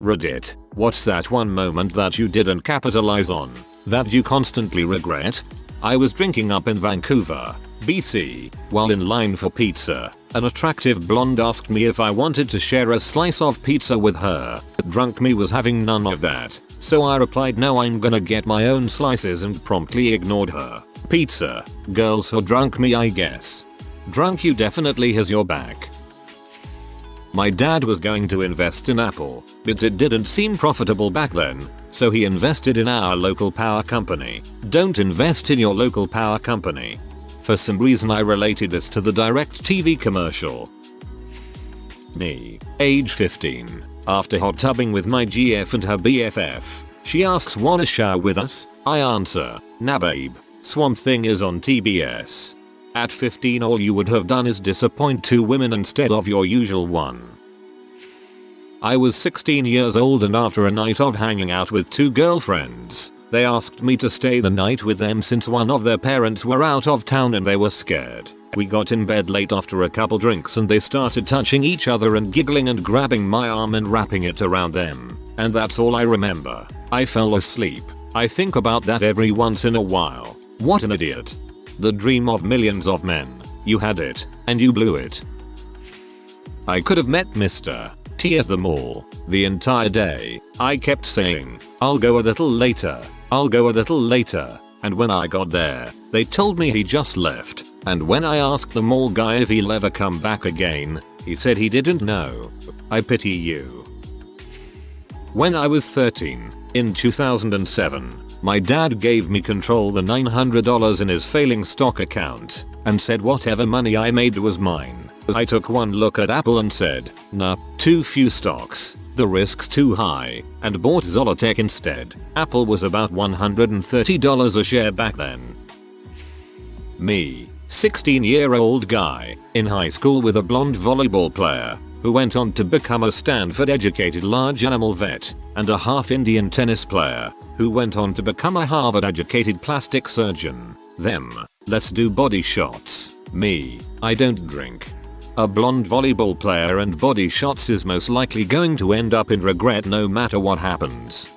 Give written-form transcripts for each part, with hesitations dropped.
Reddit, what's that one moment that you didn't capitalize on, that you constantly regret? I was drinking up in Vancouver, BC, while in line for pizza. An attractive blonde asked me if I wanted to share a slice of pizza with her. Drunk me was having none of that, so I replied no, I'm gonna get my own slices, and promptly ignored her. Pizza, girls for drunk me I guess. Drunk you definitely has your back. My dad was going to invest in Apple, but it didn't seem profitable back then, so he invested in our local power company. Don't invest in your local power company. For some reason I related this to the DirecTV commercial. Me, age 15, after hot tubbing with my GF and her BFF, she asks wanna shower with us? I answer, nah babe, Swamp Thing is on TBS. At 15 all you would have done is disappoint 2 women instead of your usual one. I was 16 years old, and after a night of hanging out with 2 girlfriends, they asked me to stay the night with them since one of their parents were out of town and they were scared. We got in bed late after a couple drinks and they started touching each other and giggling and grabbing my arm and wrapping it around them. And that's all I remember. I fell asleep. I think about that every once in a while. What an idiot. The dream of millions of men. You had it, and you blew it. I could have met Mr. T at the mall. The entire day, I kept saying, I'll go a little later, I'll go a little later. And when I got there, they told me he just left. And when I asked the mall guy if he'll ever come back again, he said he didn't know. I pity you. When I was 13, in 2007, my dad gave me control the $900 in his failing stock account and said whatever money I made was mine. I took one look at Apple and said, nah, too few stocks, the risk's too high, and bought Zolotech instead. Apple was about $130 a share back then. Me, 16-year-old guy, in high school with a blonde volleyball player, who went on to become a Stanford-educated large animal vet, and a half-Indian tennis player, who went on to become a Harvard-educated plastic surgeon. Them, let's do body shots. Me, I don't drink. A blonde volleyball player and body shots is most likely going to end up in regret no matter what happens.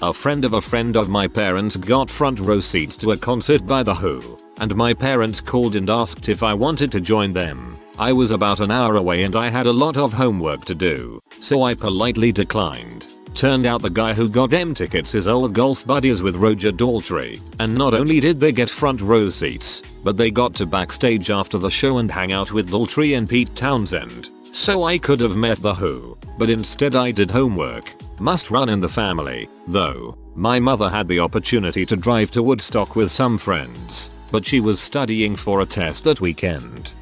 A friend of my parents got front row seats to a concert by The Who, and my parents called and asked if I wanted to join them. I was about an hour away and I had a lot of homework to do, so I politely declined. Turned out the guy who got them tickets is old golf buddies with Roger Daltrey, and not only did they get front row seats, but they got to backstage after the show and hang out with Daltrey and Pete Townsend. So I could have met The Who, but instead I did homework. Must run in the family, though. My mother had the opportunity to drive to Woodstock with some friends, but she was studying for a test that weekend.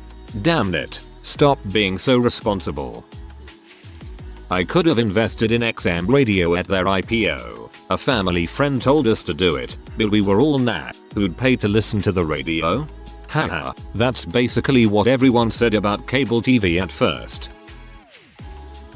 Damn it, stop being so responsible. I could have invested in XM Radio at their IPO. A family friend told us to do it, but we were all nah, who'd pay to listen to the radio? Haha, that's basically what everyone said about cable TV at first.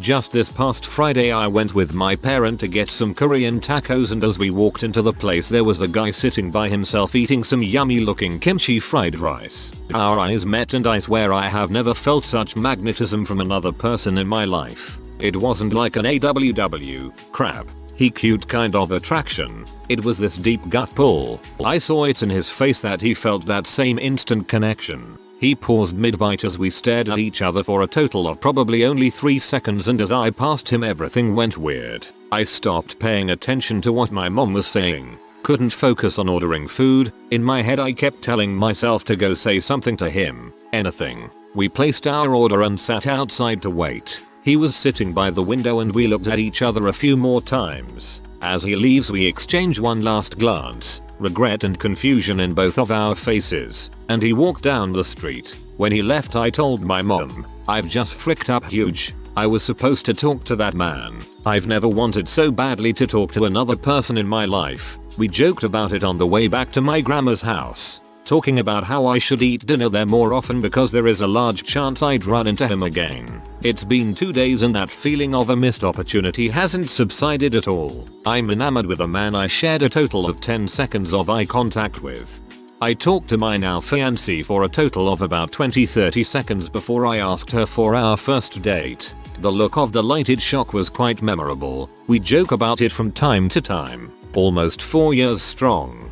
Just this past Friday I went with my parent to get some Korean tacos, and as we walked into the place there was a guy sitting by himself eating some yummy looking kimchi fried rice. Our eyes met and I swear I have never felt such magnetism from another person in my life. It wasn't like an AWW, crap, he cute kind of attraction. It was this deep gut pull. I saw it in his face that he felt that same instant connection. He paused mid-bite as we stared at each other for a total of probably only 3 seconds, and as I passed him everything went weird. I stopped paying attention to what my mom was saying. Couldn't focus on ordering food. In my head I kept telling myself to go say something to him. Anything. We placed our order and sat outside to wait. He was sitting by the window and we looked at each other a few more times. As he leaves we exchange one last glance, regret and confusion in both of our faces, and he walked down the street. When he left I told my mom, I've just fricked up huge. I was supposed to talk to that man. I've never wanted so badly to talk to another person in my life. We joked about it on the way back to my grandma's house, talking about how I should eat dinner there more often because there is a large chance I'd run into him again. It's been 2 days and that feeling of a missed opportunity hasn't subsided at all. I'm enamored with a man I shared a total of 10 seconds of eye contact with. I talked to my now fiancée for a total of about 20-30 seconds before I asked her for our first date. The look of delighted shock was quite memorable. We joke about it from time to time. Almost 4 years strong.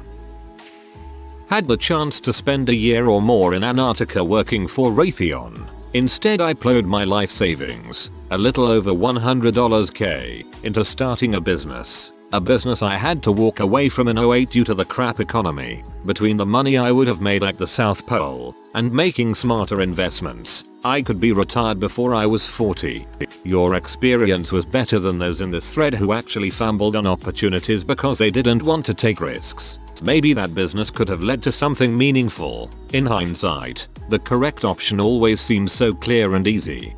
Had the chance to spend a year or more in Antarctica working for Raytheon. Instead I plowed my life savings, a little over $100k, into starting a business. A business I had to walk away from in '08 due to the crap economy. Between the money I would have made at the South Pole and making smarter investments, I could be retired before I was 40. Your experience was better than those in this thread who actually fumbled on opportunities because they didn't want to take risks. Maybe that business could have led to something meaningful. In hindsight, the correct option always seems so clear and easy.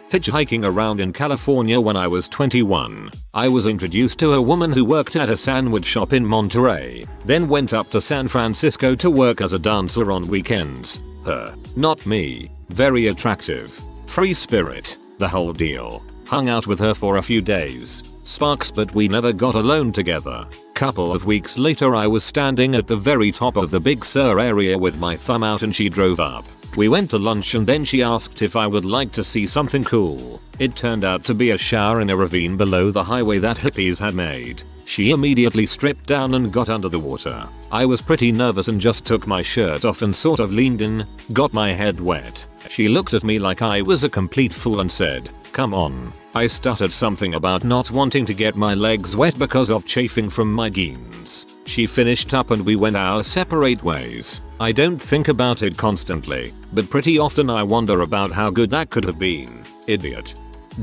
Hitchhiking around in California when I was 21, I was introduced to a woman who worked at a sandwich shop in Monterey, then went up to San Francisco to work as a dancer on weekends. Her, not me, very attractive, free spirit, the whole deal. Hung out with her for a few days. Sparks, but we never got alone together. Couple of weeks later I was standing at the very top of the Big Sur area with my thumb out and she drove up. We went to lunch and then she asked if I would like to see something cool. It turned out to be a shower in a ravine below the highway that hippies had made. She immediately stripped down and got under the water. I was pretty nervous and just took my shirt off and sort of leaned in, got my head wet. She looked at me like I was a complete fool and said, "Come on." I stuttered something about not wanting to get my legs wet because of chafing from my jeans. She finished up and we went our separate ways. I don't think about it constantly, but pretty often I wonder about how good that could have been. Idiot.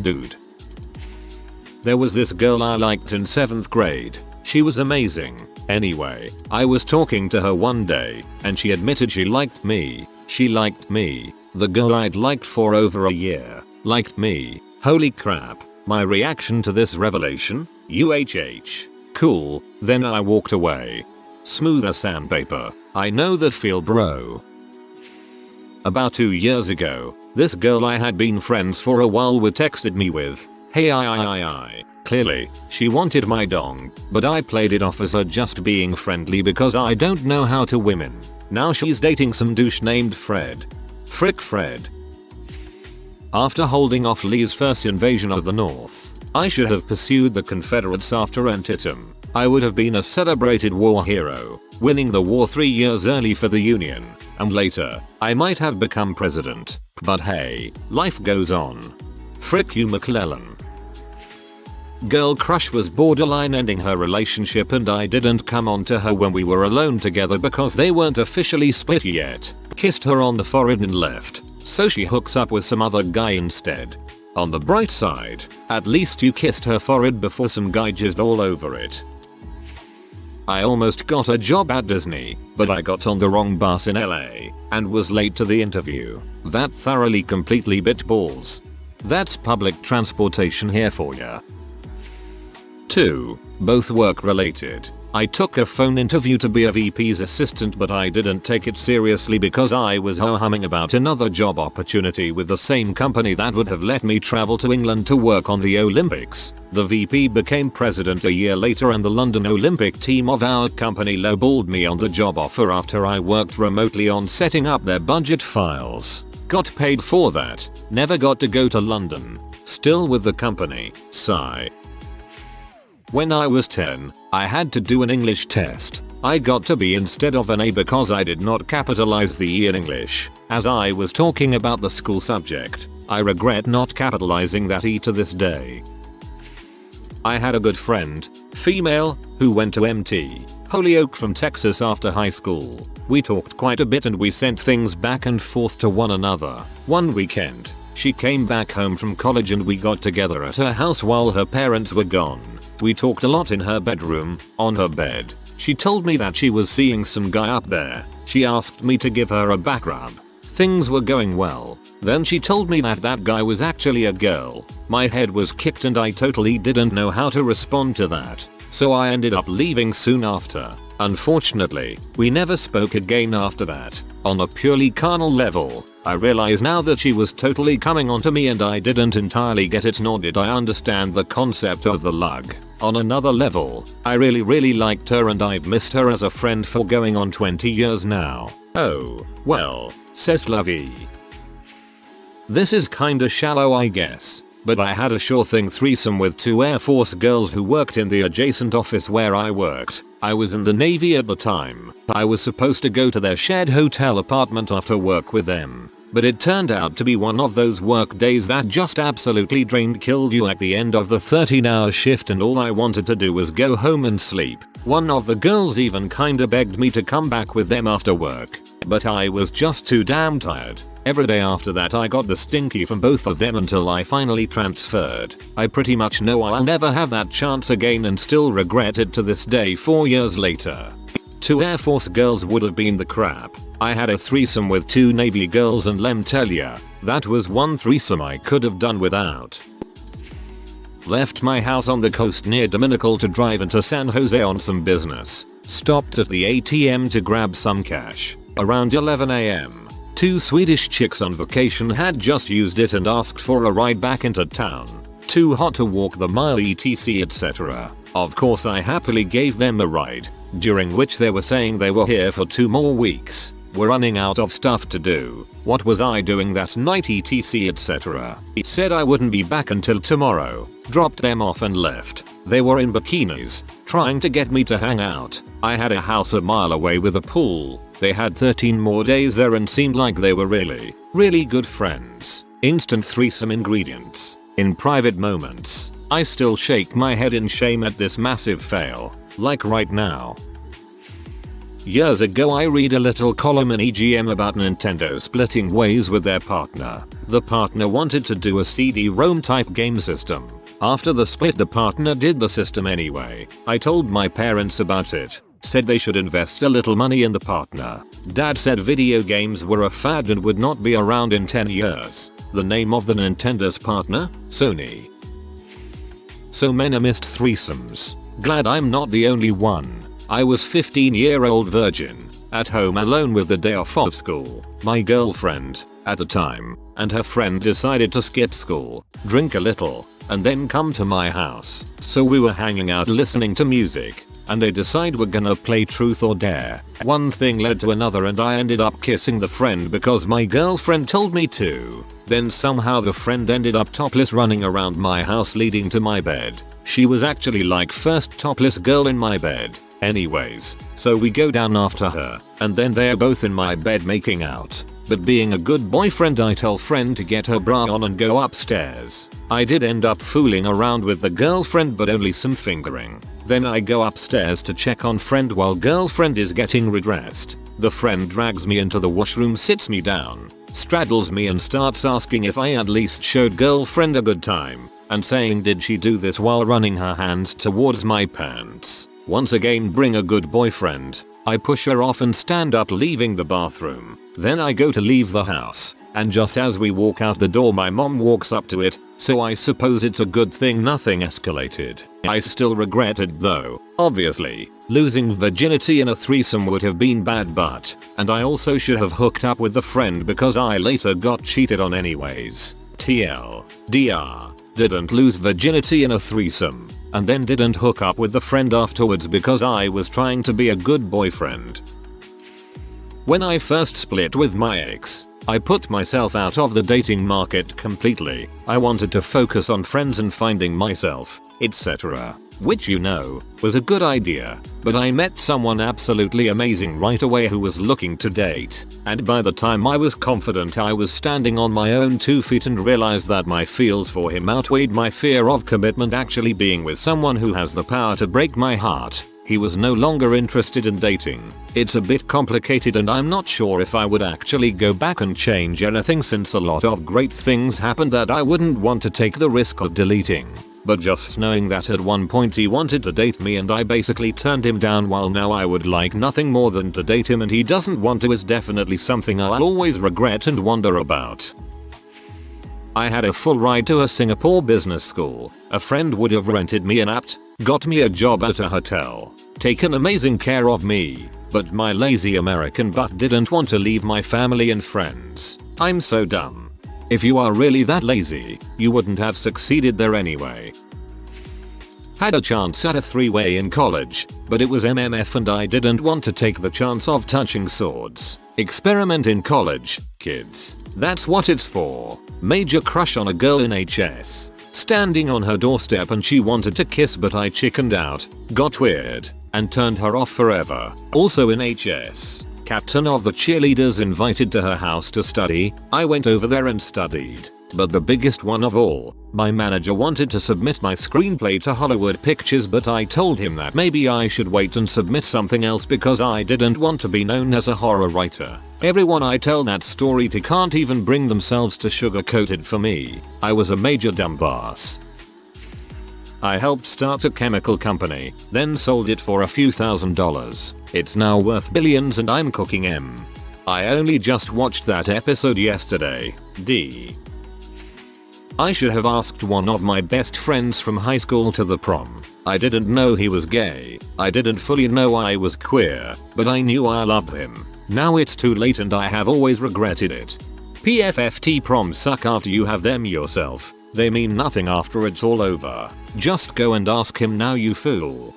Dude. There was this girl I liked in 7th grade. She was amazing. Anyway, I was talking to her one day, and she admitted she liked me. She liked me. The girl I'd liked for over a year liked me. Holy crap. My reaction to this revelation? UHH. Cool. Then I walked away. Smooth as sandpaper. I know that feel, bro. About 2 years ago, this girl I had been friends for a while with texted me with, "Hey I." Clearly, she wanted my dong, but I played it off as her just being friendly because I don't know how to women. Now she's dating some douche named Fred. Frick Fred. After holding off Lee's first invasion of the North, I should have pursued the Confederates after Antietam. I would have been a celebrated war hero, winning the war 3 years early for the Union, and later, I might have become president. But hey, life goes on. Frick you, McClellan. Girl crush was borderline ending her relationship and I didn't come on to her when we were alone together because they weren't officially split yet. Kissed her on the forehead and left, so she hooks up with some other guy instead. On the bright side, at least you kissed her forehead before some guy jizzed all over it. I almost got a job at Disney, but I got on the wrong bus in LA and was late to the interview. That thoroughly completely bit balls. That's public transportation here for ya. 2. Both work related. I took a phone interview to be a VP's assistant but I didn't take it seriously because I was ho-humming about another job opportunity with the same company that would have let me travel to England to work on the Olympics. The VP became president a year later and the London Olympic team of our company lowballed me on the job offer after I worked remotely on setting up their budget files. Got paid for that. Never got to go to London. Still with the company. Sigh. When I was 10, I had to do an English test. I got to B instead of an A because I did not capitalize the E in English, as I was talking about the school subject. I regret not capitalizing that E to this day. I had a good friend, female, who went to MT Holyoke from Texas after high school. We talked quite a bit and we sent things back and forth to one another. One weekend, she came back home from college and we got together at her house while her parents were gone. We talked a lot in her bedroom, on her bed. She told me that she was seeing some guy up there. She asked me to give her a back rub. Things were going well. Then she told me that that guy was actually a girl. My head was kicked and I totally didn't know how to respond to that. So I ended up leaving soon after. Unfortunately, we never spoke again after that. On a purely carnal level, I realize now that she was totally coming onto me and I didn't entirely get it, nor did I understand the concept of the lug. On another level, I really liked her and I've missed her as a friend for going on 20 years now. Oh, well, c'est la vie. This is kinda shallow I guess, but I had a sure thing threesome with 2 Air Force girls who worked in the adjacent office where I worked. I was in the Navy at the time. I was supposed to go to their shared hotel apartment after work with them. But it turned out to be one of those work days that just absolutely killed you at the end of the 13-hour shift, and all I wanted to do was go home and sleep. One of the girls even kinda begged me to come back with them after work, but I was just too damn tired. Every day after that I got the stinky from both of them until I finally transferred. I pretty much know I'll never have that chance again and still regret it to this day 4 years later. 2 Air Force girls would have been the crap. I had a threesome with 2 Navy girls, and lem tell ya, that was one threesome I could have done without. Left my house on the coast near Dominical to drive into San Jose on some business. Stopped at the ATM to grab some cash. Around 11 AM, 2 Swedish chicks on vacation had just used it and asked for a ride back into town. Too hot to walk the mile etc etc. Of course I happily gave them a ride, during which they were saying they were here for 2 more weeks. We're running out of stuff to do. What was I doing that night etc etc. Said I wouldn't be back until tomorrow. Dropped them off and left. They were in bikinis, trying to get me to hang out. I had a house a mile away with a pool. They had 13 more days there and seemed like they were really good friends. Instant threesome ingredients. In private moments, I still shake my head in shame at this massive fail. Like right now. Years ago I read a little column in EGM about Nintendo splitting ways with their partner. The partner wanted to do a CD-ROM type game system. After the split the partner did the system anyway. I told my parents about it. Said they should invest a little money in the partner. Dad said video games were a fad and would not be around in 10 years. The name of the Nintendo's partner? Sony. So many missed threesomes. Glad I'm not the only one. I was 15-year-old virgin, at home alone with the day off of school. My girlfriend, at the time, and her friend decided to skip school, drink a little, and then come to my house. So we were hanging out listening to music, and they decide we're gonna play truth or dare. One thing led to another and I ended up kissing the friend because my girlfriend told me to. Then somehow the friend ended up topless running around my house leading to my bed. She was actually like first topless girl in my bed. Anyways, so we go down after her, and then they're both in my bed making out. But being a good boyfriend I tell friend to get her bra on and go upstairs. I did end up fooling around with the girlfriend but only some fingering. Then I go upstairs to check on friend while girlfriend is getting redressed. The friend drags me into the washroom, sits me down, straddles me and starts asking if I at least showed girlfriend a good time, and saying did she do this while running her hands towards my pants. Once again bring a good boyfriend. I push her off and stand up leaving the bathroom. Then I go to leave the house, and just as we walk out the door my mom walks up to it, so I suppose it's a good thing nothing escalated. I still regret it though. Obviously, losing virginity in a threesome would have been bad and I also should have hooked up with the friend because I later got cheated on anyways. TLDR. Didn't lose virginity in a threesome, and then didn't hook up with the friend afterwards because I was trying to be a good boyfriend. When I first split with my ex, I put myself out of the dating market completely. I wanted to focus on friends and finding myself, etc. Which was a good idea, but I met someone absolutely amazing right away who was looking to date, and by the time I was confident I was standing on my own 2 feet and realized that my feels for him outweighed my fear of commitment actually being with someone who has the power to break my heart. He was no longer interested in dating. It's a bit complicated and I'm not sure if I would actually go back and change anything since a lot of great things happened that I wouldn't want to take the risk of deleting. But just knowing that at one point he wanted to date me and I basically turned him down while now I would like nothing more than to date him and he doesn't want to is definitely something I'll always regret and wonder about. I had a full ride to a Singapore business school. A friend would have rented me an apt, got me a job at a hotel, taken amazing care of me, but my lazy American butt didn't want to leave my family and friends. I'm so dumb. If you are really that lazy, you wouldn't have succeeded there anyway. Had a chance at a 3-way in college, but it was MMF and I didn't want to take the chance of touching swords. Experiment in college, kids. That's what it's for. Major crush on a girl in HS. Standing on her doorstep and she wanted to kiss but I chickened out, got weird, and turned her off forever. Also in HS. Captain of the cheerleaders invited to her house to study. I went over there and studied. But the biggest one of all, my manager wanted to submit my screenplay to Hollywood Pictures but I told him that maybe I should wait and submit something else because I didn't want to be known as a horror writer. Everyone I tell that story to can't even bring themselves to sugarcoat it for me. I was a major dumbass. I helped start a chemical company, then sold it for a few $1,000s. It's now worth billions and I'm cooking M. I only just watched that episode yesterday. D. I should have asked one of my best friends from high school to the prom. I didn't know he was gay. I didn't fully know I was queer, but I knew I loved him. Now it's too late and I have always regretted it. PFFT proms suck after you have them yourself. They mean nothing after it's all over. Just go and ask him now, you fool.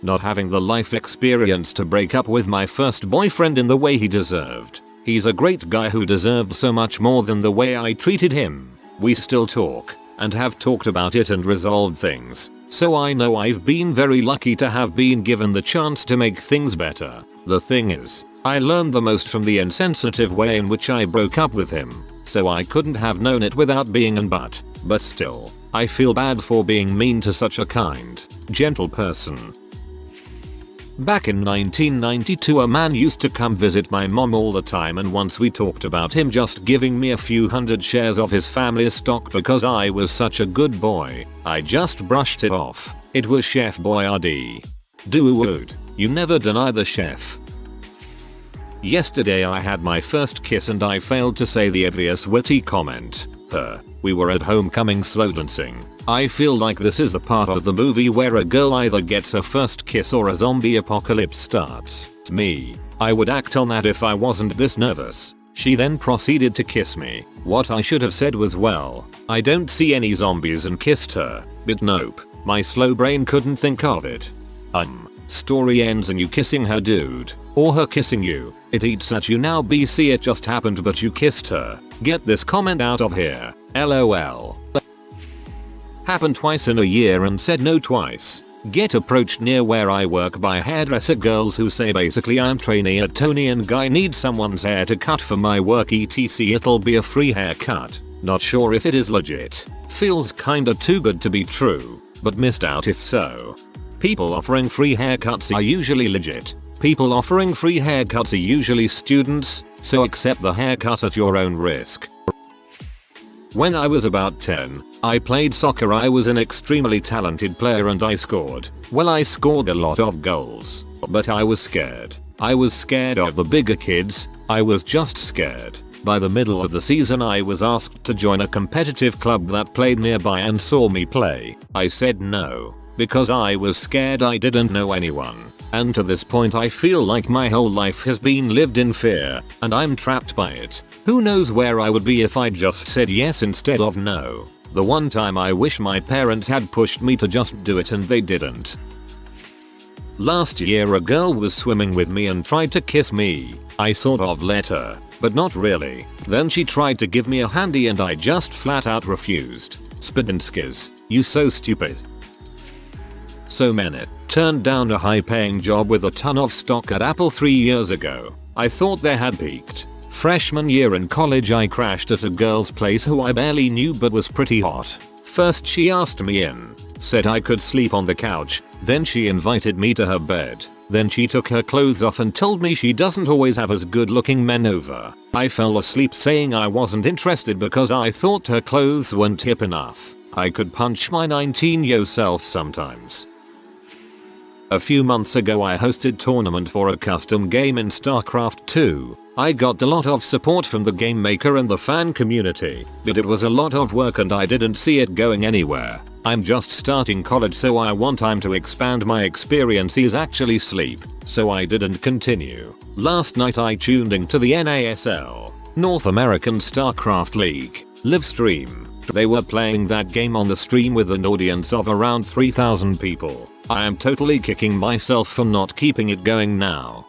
Not having the life experience to break up with my first boyfriend in the way he deserved. He's a great guy who deserved so much more than the way I treated him. We still talk, and have talked about it and resolved things, so I know I've been very lucky to have been given the chance to make things better. The thing is, I learned the most from the insensitive way in which I broke up with him, so I couldn't have known it without being an but still, I feel bad for being mean to such a kind, gentle person. Back in 1992 a man used to come visit my mom all the time and once we talked about him just giving me a few hundred shares of his family's stock because I was such a good boy. I just brushed it off. It was Chef Boyardee. Dude, you never deny the chef. Yesterday I had my first kiss and I failed to say the obvious witty comment. We were at homecoming slow dancing. I feel like this is the part of the movie where a girl either gets her first kiss or a zombie apocalypse starts. Me. I would act on that if I wasn't this nervous. She then proceeded to kiss me. What I should have said was, well, I don't see any zombies, and kissed her. But nope. My slow brain couldn't think of it. Story ends and you kissing her, dude. Or her kissing you. It eats at you now, BC. It just happened but you kissed her. Get this comment out of here. LOL. Happened twice in a year and said no twice. Get approached near where I work by hairdresser girls who say basically I'm trainee at Tony and guy needs someone's hair to cut for my work etc. It'll be a free haircut. Not sure if it is legit. Feels kinda too good to be true, but missed out if so. People offering free haircuts are usually legit. People offering free haircuts are usually students, so accept the haircut at your own risk. When I was about 10, I played soccer. I was an extremely talented player and I scored a lot of goals. But I was scared. I was scared of the bigger kids. I was just scared. By the middle of the season I was asked to join a competitive club that played nearby and saw me play. I said no, because I was scared. I didn't know anyone. And to this point I feel like my whole life has been lived in fear, and I'm trapped by it. Who knows where I would be if I just said yes instead of no. The one time I wish my parents had pushed me to just do it and they didn't. Last year a girl was swimming with me and tried to kiss me. I sort of let her, but not really. Then she tried to give me a handy and I just flat out refused. Spidinskis, you so stupid. So many. Turned down a high-paying job with a ton of stock at Apple 3 years ago. I thought they had peaked. Freshman year in college I crashed at a girl's place who I barely knew but was pretty hot. First she asked me in, said I could sleep on the couch, then she invited me to her bed. Then she took her clothes off and told me she doesn't always have as good looking men over. I fell asleep saying I wasn't interested because I thought her clothes weren't hip enough. I could punch my 19-year-old self sometimes. A few months ago I hosted tournament for a custom game in StarCraft 2. I got a lot of support from the game maker and the fan community, but it was a lot of work and I didn't see it going anywhere. I'm just starting college so I want time to expand my experiences, actually sleep, so I didn't continue. Last night I tuned into the NASL, North American StarCraft League, live stream. They were playing that game on the stream with an audience of around 3,000 people. I am totally kicking myself for not keeping it going now.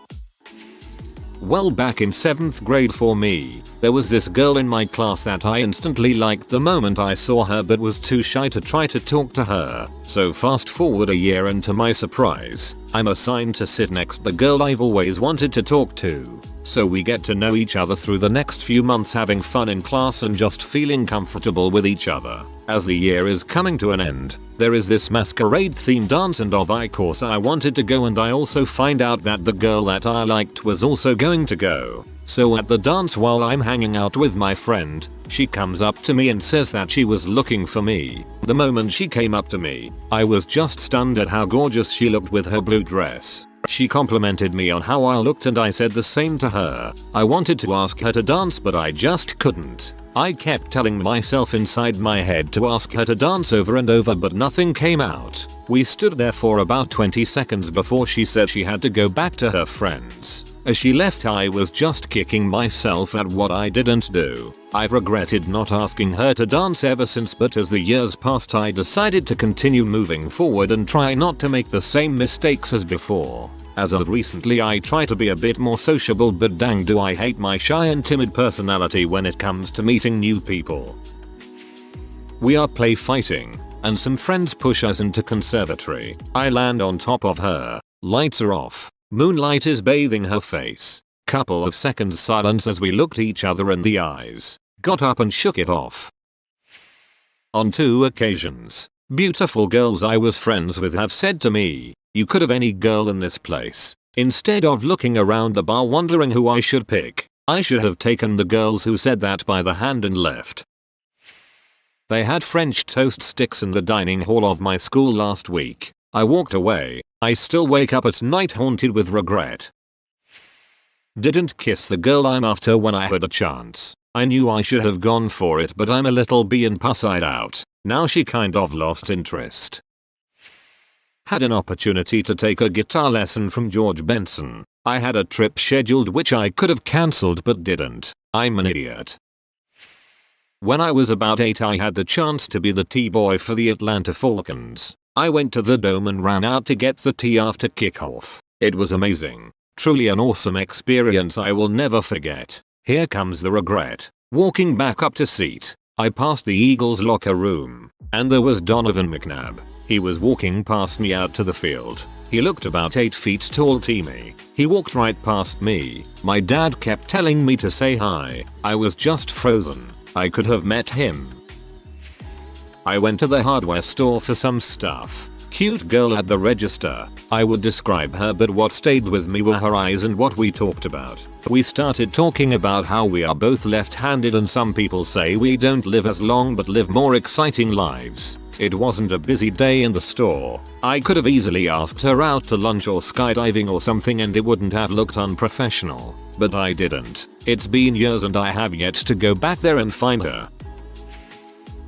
Well, back in 7th grade for me, there was this girl in my class that I instantly liked the moment I saw her but was too shy to try to talk to her. So fast forward a year and to my surprise, I'm assigned to sit next the girl I've always wanted to talk to. So we get to know each other through the next few months, having fun in class and just feeling comfortable with each other. As the year is coming to an end, there is this masquerade themed dance and of course I wanted to go, and I also find out that the girl that I liked was also going to go. So at the dance, while I'm hanging out with my friend, she comes up to me and says that she was looking for me. The moment she came up to me, I was just stunned at how gorgeous she looked with her blue dress. She complimented me on how I looked and I said the same to her. I wanted to ask her to dance but I just couldn't. I kept telling myself inside my head to ask her to dance over and over but nothing came out. We stood there for about 20 seconds before she said she had to go back to her friends. As she left, I was just kicking myself at what I didn't do. I've regretted not asking her to dance ever since, but as the years passed I decided to continue moving forward and try not to make the same mistakes as before. As of recently I try to be a bit more sociable, but dang do I hate my shy and timid personality when it comes to meeting new people. We are play fighting, and some friends push us into conservatory. I land on top of her, lights are off, moonlight is bathing her face. Couple of seconds silence as we looked each other in the eyes, got up and shook it off. On 2 occasions, beautiful girls I was friends with have said to me, "You could have any girl in this place." Instead of looking around the bar wondering who I should pick, I should have taken the girls who said that by the hand and left. They had French toast sticks in the dining hall of my school last week. I walked away. I still wake up at night haunted with regret. Didn't kiss the girl I'm after when I had a chance. I knew I should have gone for it, but I'm a little bee and puss-eyed out. Now she kind of lost interest. Had an opportunity to take a guitar lesson from George Benson. I had a trip scheduled which I could have cancelled but didn't. I'm an idiot. When I was about 8 I had the chance to be the T-boy for the Atlanta Falcons. I went to the dome and ran out to get the tea after kickoff. It was amazing. Truly an awesome experience I will never forget. Here comes the regret. Walking back up to seat, I passed the Eagles locker room, and there was Donovan McNabb. He was walking past me out to the field. He looked about 8 feet tall to me. He walked right past me. My dad kept telling me to say hi. I was just frozen. I could have met him. I went to the hardware store for some stuff. Cute girl at the register. I would describe her, but what stayed with me were her eyes and what we talked about. We started talking about how we are both left-handed and some people say we don't live as long but live more exciting lives. It wasn't a busy day in the store. I could have easily asked her out to lunch or skydiving or something and it wouldn't have looked unprofessional. But I didn't. It's been years and I have yet to go back there and find her.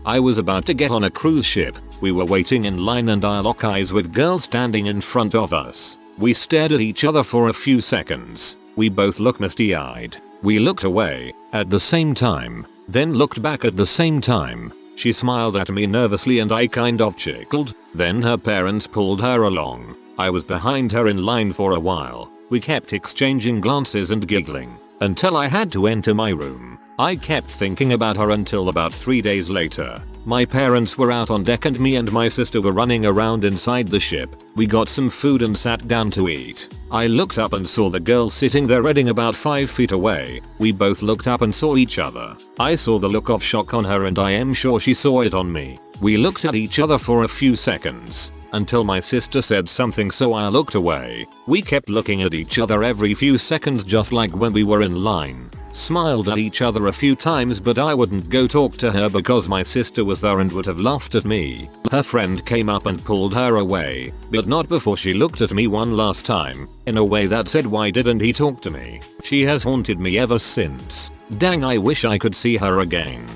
I was about to get on a cruise ship. We were waiting in line and I lock eyes with girl standing in front of us. We stared at each other for a few seconds. We both looked misty-eyed. We looked away at the same time, then looked back at the same time. She smiled at me nervously and I kind of chuckled. Then her parents pulled her along. I was behind her in line for a while. We kept exchanging glances and giggling until I had to enter my room. I kept thinking about her until about 3 days later. My parents were out on deck and me and my sister were running around inside the ship. We got some food and sat down to eat. I looked up and saw the girl sitting there reading about 5 feet away. We both looked up and saw each other. I saw the look of shock on her and I am sure she saw it on me. We looked at each other for a few seconds until my sister said something, so I looked away. We kept looking at each other every few seconds just like when we were in line. Smiled at each other a few times, but I wouldn't go talk to her because my sister was there and would have laughed at me. Her friend came up and pulled her away, but not before she looked at me one last time, in a way that said, "Why didn't he talk to me?" She has haunted me ever since. Dang, I wish I could see her again.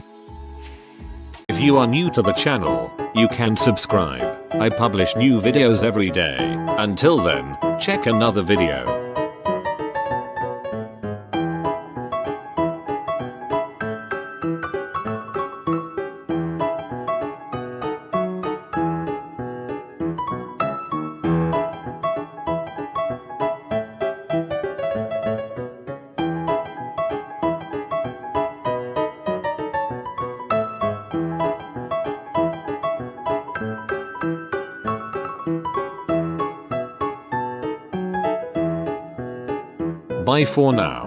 If you are new to the channel, you can subscribe. I publish new videos every day. Until then, check another video. Bye for now.